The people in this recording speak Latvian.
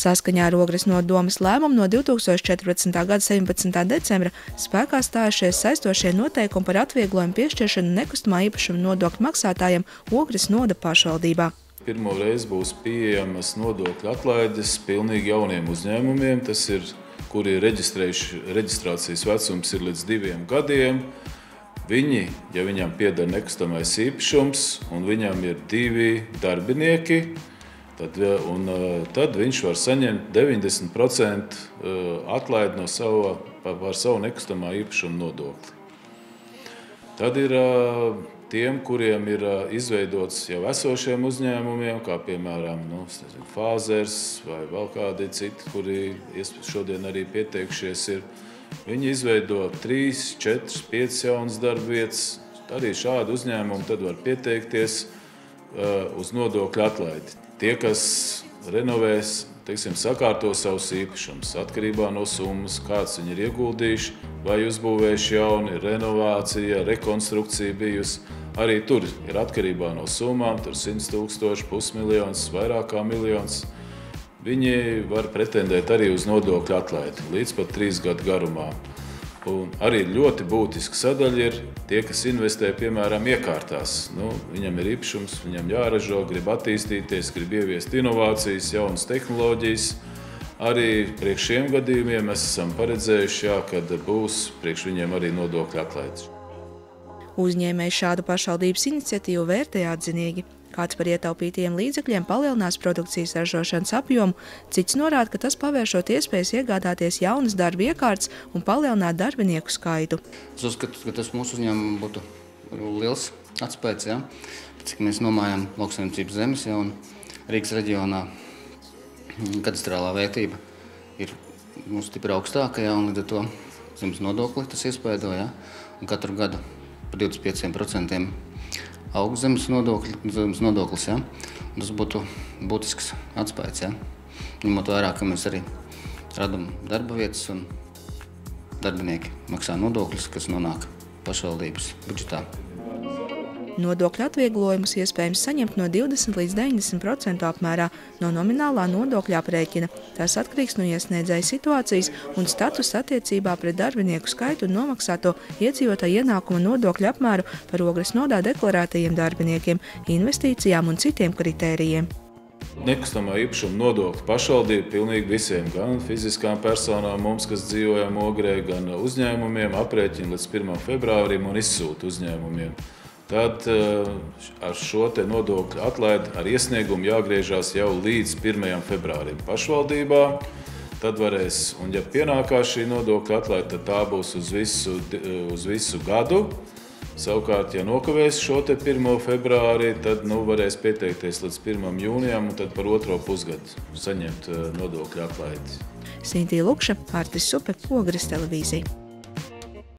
Saskaņā ar Ogres nodomes lēmumu no 2014. gada 17. decembra spēkā stājušies saistošie noteikumi par atvieglojumu piešķiršanu nekustamā īpašuma nodokļu maksātājiem Ogres noda pašvaldībā. Pirmo reizi būs pieejamas nodokļu atlaides pilnīgi jauniem uzņēmumiem, tas ir, kuri reģistrācijas vecums ir līdz 2 gadiem. Viņi, ja viņam pieder nekustamais īpašums un viņam ir 2 darbinieki, tad viņš var saņemt 90% atlaidi par savu nekustamā īpašuma nodokli. Tad ir tiem, kuriem ir izveidots jau esošiem uzņēmumiem, kā piemēram Fāzers vai vēl kādi citi, kuri šodien arī pieteikšies ir. Viņi izveido 3, 4, 5 jaunas darbvietas. Arī šādi uzņēmumi tad var pieteikties uz nodokļu atlaidi. Tie, kas renovēs, sakārto savus īpašumus, atkarībā no summas, kāds viņi ir ieguldījuši, vai uzbūvējuši jauni, renovācija, rekonstrukcija bijusi. Arī tur ir atkarībā no summām, tur 100 000, pusmiljons, vairāk kā miljons. Viņi var pretendēt arī uz nodokļu atlaidi līdz pat 3 gadu garumā. Un arī ļoti būtiska sadaļa ir tie, kas investē, piemēram, iekārtās. Viņam ir īpašums, viņam jāražo, grib attīstīties, grib ieviest inovācijas, jaunas tehnoloģijas. Arī priekš šiem gadījumiem mēs esam paredzējuši, kad būs priekš viņiem arī nodokļu atlaides. Uzņēmēji šādu pašvaldības iniciatīvu vērtē atzinīgi. Kāds par ietaupītajiem līdzekļiem palielinās produkcijas ražošanas apjomu, cits norāda, ka tas pavēršot iespējas iegādāties jaunas darba iekārtas un palielināt darbinieku skaitu. Es uzskatu, ka tas mūsu uzņēmumam būtu liels atspējas, cik mēs nomājam lauksaimniecības zemes, un Rīgas reģionā katastrālā vērtība ir stipri augstāka, un līdz ar to zemes nodokli tas iespēdo, un katru gadu par 25% aug zemes nodoklis, Tas būtu būtisks atspējas, Ņemot vērā, ka mēs arī radam darba vietas un darbinieki maksā nodokļus, kas nonāk pašvaldības budžetā. Nodokļu atvieglojumus iespējams saņemt no 20 līdz 90% apmērā no nominālā nodokļa aprēķina. Tas atkarīgs no iesniedzēja situācijas un statusa attiecībā pret darbinieku skaitu un nomaksāto iedzīvotāju ienākuma nodokļu apmēru par Ogres nodā deklarētajiem darbiniekiem, investīcijām un citiem kritērijiem. Nekustamā īpašuma nodokļa pašvaldība pilnīgi visiem, gan fiziskām personām mums, kas dzīvojam Ogrē, gan uzņēmumiem aprēķina līdz 1. februārim un izsūta uzņēmumiem. Tad ar šo nodokļu atlaidi ar iesniegumu jāgriežās jau līdz 1. februārim pašvaldībā. Tad varēs, un ja pienākās šī nodokļu atlaide, tad tā būs uz visu gadu. Savukārt, ja nokavēs šo 1. februārī, tad varēs pieteikties līdz 1. jūnijam un tad par 2. pusgadu saņemt nodokļu atlaidi. Sintīja Lukša, Artis Supe, Ogres televīzija.